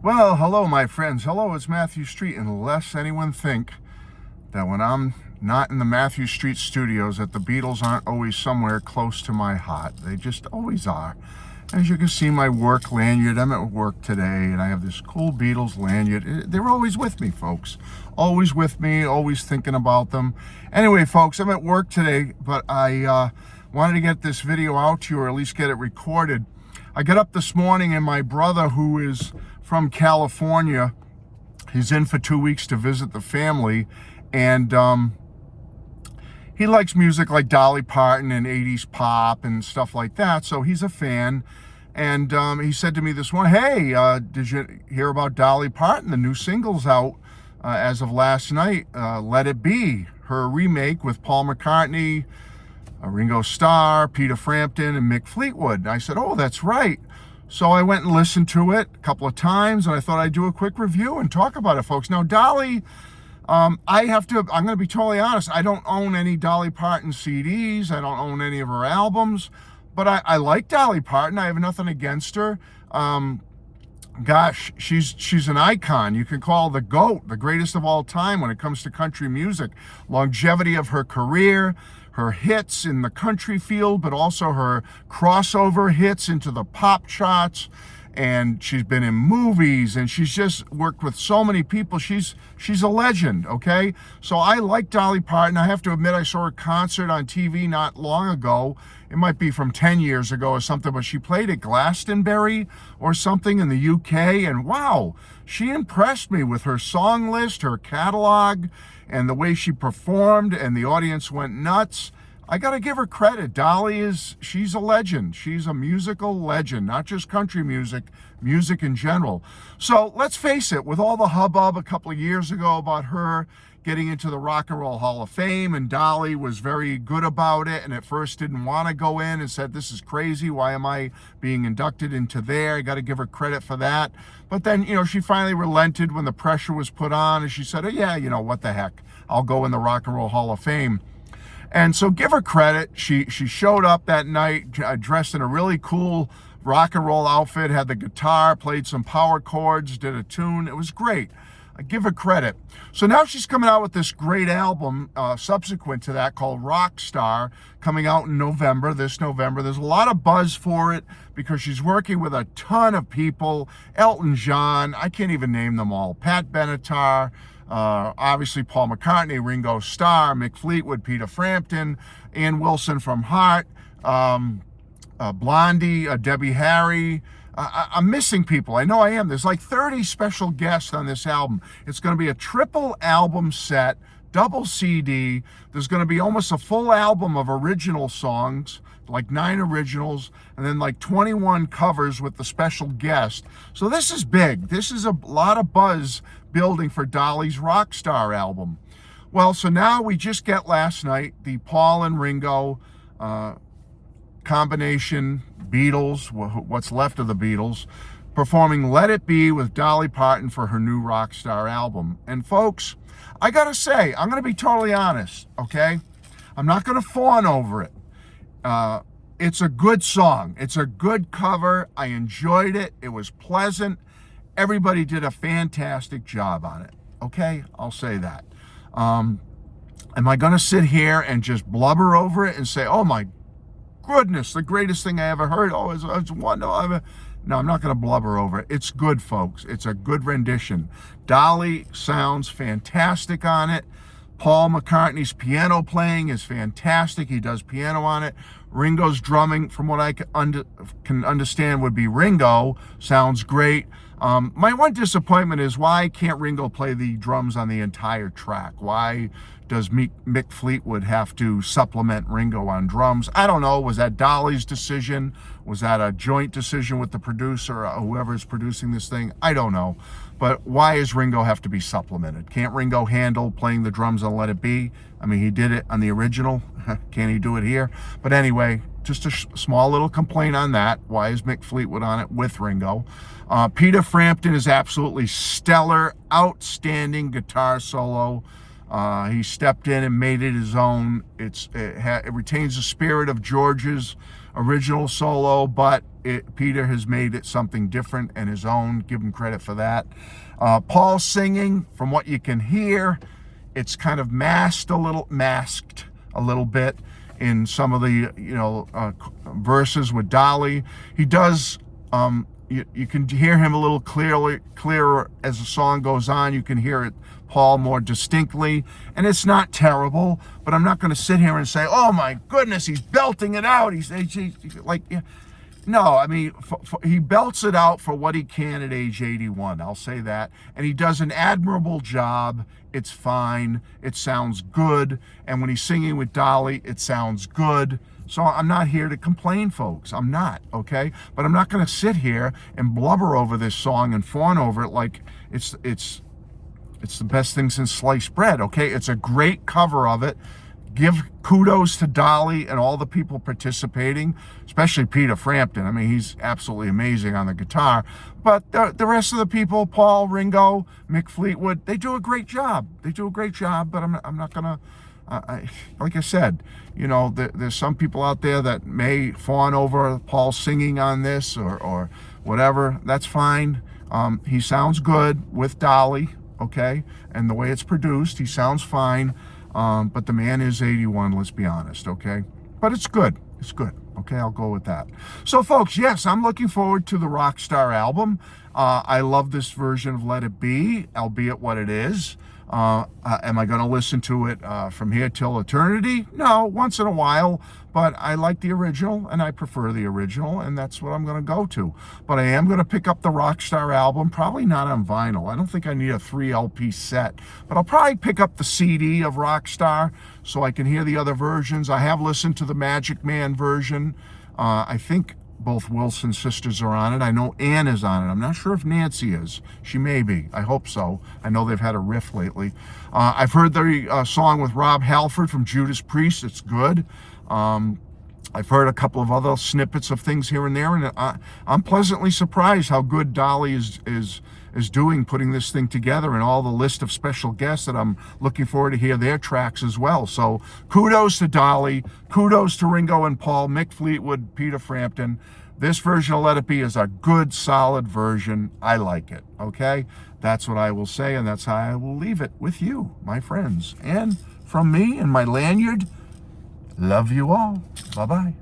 Well, hello, my friends. Hello, it's Matthew Street. And lest anyone think that when I'm not in the Matthew Street studios, that the Beatles aren't always somewhere close to my heart. They just always are. As you can see, my work lanyard. I'm at work today, and I have this cool Beatles lanyard. They're always with me, folks. Always with me, always thinking about them. Anyway, folks, I'm at work today, but I wanted to get this video out to you, or at least get it recorded. I got up this morning, and my brother, who is from California, he's in for 2 weeks to visit the family, and he likes music like Dolly Parton and 80s pop and stuff like that, so he's a fan. And he said to me this morning, hey, did you hear about Dolly Parton? The new single's out as of last night, Let It Be, her remake with Paul McCartney, Ringo Starr, Peter Frampton, and Mick Fleetwood. And I said, oh, that's right. So I went and listened to it a couple of times, and I thought I'd do a quick review and talk about it, folks. Now, Dolly, I'm going to be totally honest. I don't own any Dolly Parton CDs. I don't own any of her albums, but I like Dolly Parton. I have nothing against her. Gosh, she's an icon. You can call her the GOAT, the greatest of all time when it comes to country music. Longevity of her career, her hits in the country field, but also her crossover hits into the pop charts. And she's been in movies, and she's just worked with so many people. She's a legend, okay? So I like Dolly Parton. I have to admit, I saw her concert on TV not long ago. It might be from 10 years ago or something, but she played at Glastonbury or something in the UK, and wow, she impressed me with her song list, her catalog, and the way she performed, and the audience went nuts. I got to give her credit. Dolly she's a legend. She's a musical legend, not just country music, music in general. So let's face it, with all the hubbub a couple of years ago about her getting into the Rock and Roll Hall of Fame, and Dolly was very good about it, and at first didn't want to go in and said, this is crazy. Why am I being inducted into there? I got to give her credit for that. But then, she finally relented when the pressure was put on, and she said, oh, yeah, what the heck? I'll go in the Rock and Roll Hall of Fame. And so give her credit. She showed up that night dressed in a really cool rock and roll outfit, had the guitar, played some power chords, did a tune. It was great. I give her credit. So now she's coming out with this great album subsequent to that called Rockstar, coming out in this November. There's a lot of buzz for it because she's working with a ton of people. Elton John, I can't even name them all. Pat Benatar, obviously Paul McCartney, Ringo Starr, Mick Fleetwood, Peter Frampton, Ann Wilson from Heart, Blondie, Debbie Harry. I'm missing people. I know I am. There's like 30 special guests on this album. It's going to be a triple album set, double CD. There's going to be almost a full album of original songs, like 9 originals, and then like 21 covers with the special guest. So this is big. This is a lot of buzz building for Dolly's Rockstar album. Well, so now we just get last night the Paul and Ringo combination, Beatles, what's left of the Beatles, performing Let It Be with Dolly Parton for her new Rockstar album. And folks, I gotta say, I'm gonna be totally honest, okay? I'm not gonna fawn over it. It's a good song. It's a good cover. I enjoyed it. It was pleasant. Everybody did a fantastic job on it, okay? I'll say that. Am I gonna sit here and just blubber over it and say, oh my goodness, the greatest thing I ever heard? Oh, it's wonderful. No, I'm not going to blubber over it. It's good, folks. It's a good rendition. Dolly sounds fantastic on it. Paul McCartney's piano playing is fantastic. He does piano on it. Ringo's drumming, from what I can understand, would be Ringo. Sounds great. My one disappointment is, why can't Ringo play the drums on the entire track? Why does Mick Fleetwood have to supplement Ringo on drums? I don't know. Was that Dolly's decision? Was that a joint decision with the producer or whoever's producing this thing? I don't know. But why does Ringo have to be supplemented? Can't Ringo handle playing the drums on Let It Be? I mean, he did it on the original. Can he do it here? But anyway, just a small little complaint on that. Why is Mick Fleetwood on it with Ringo? Peter Frampton is absolutely stellar, outstanding guitar solo. He stepped in and made it his own. It retains the spirit of George's original solo, but Peter has made it something different and his own. Give him credit for that. Paul singing, from what you can hear, it's kind of masked a little bit in some of the verses with Dolly. He does. You can hear him a little clearer as the song goes on. You can hear it, Paul, more distinctly, and it's not terrible. But I'm not going to sit here and say, "Oh my goodness, he's belting it out." He's like, yeah. No, I mean, he belts it out for what he can at age 81. I'll say that, and he does an admirable job. It's fine. It sounds good, and when he's singing with Dolly, it sounds good. So I'm not here to complain, folks. I'm not, okay? But I'm not going to sit here and blubber over this song and fawn over it like it's the best thing since sliced bread, okay? It's a great cover of it. Give kudos to Dolly and all the people participating, especially Peter Frampton. I mean, he's absolutely amazing on the guitar. But the rest of the people, Paul, Ringo, Mick Fleetwood, they do a great job. They do a great job, but I'm not going to... like I said, there's some people out there that may fawn over Paul singing on this or whatever. That's fine. He sounds good with Dolly, okay? And the way it's produced, he sounds fine. But the man is 81, let's be honest, okay? But it's good. It's good. Okay, I'll go with that. So, folks, yes, I'm looking forward to the Rockstar album. I love this version of Let It Be, albeit what it is. Am I going to listen to it from here till eternity? No, once in a while, but I like the original and I prefer the original, and that's what I'm going to go to. But I am going to pick up the Rockstar album, probably not on vinyl. I don't think I need a 3 LP set, but I'll probably pick up the CD of Rockstar so I can hear the other versions. I have listened to the Magic Man version. I think both Wilson sisters are on it. I know Ann is on it. I'm not sure if Nancy is. She may be. I hope so. I know they've had a riff lately. I've heard the song with Rob Halford from Judas Priest. It's good. I've heard a couple of other snippets of things here and there, and I'm pleasantly surprised how good Dolly is doing putting this thing together, and all the list of special guests that I'm looking forward to hear their tracks as well. So kudos to Dolly, kudos to Ringo and Paul, Mick Fleetwood, Peter Frampton. This version of Let It Be is a good, solid version. I like it, okay? That's what I will say, and that's how I will leave it with you, my friends. And from me and my lanyard, love you all. Bye-bye.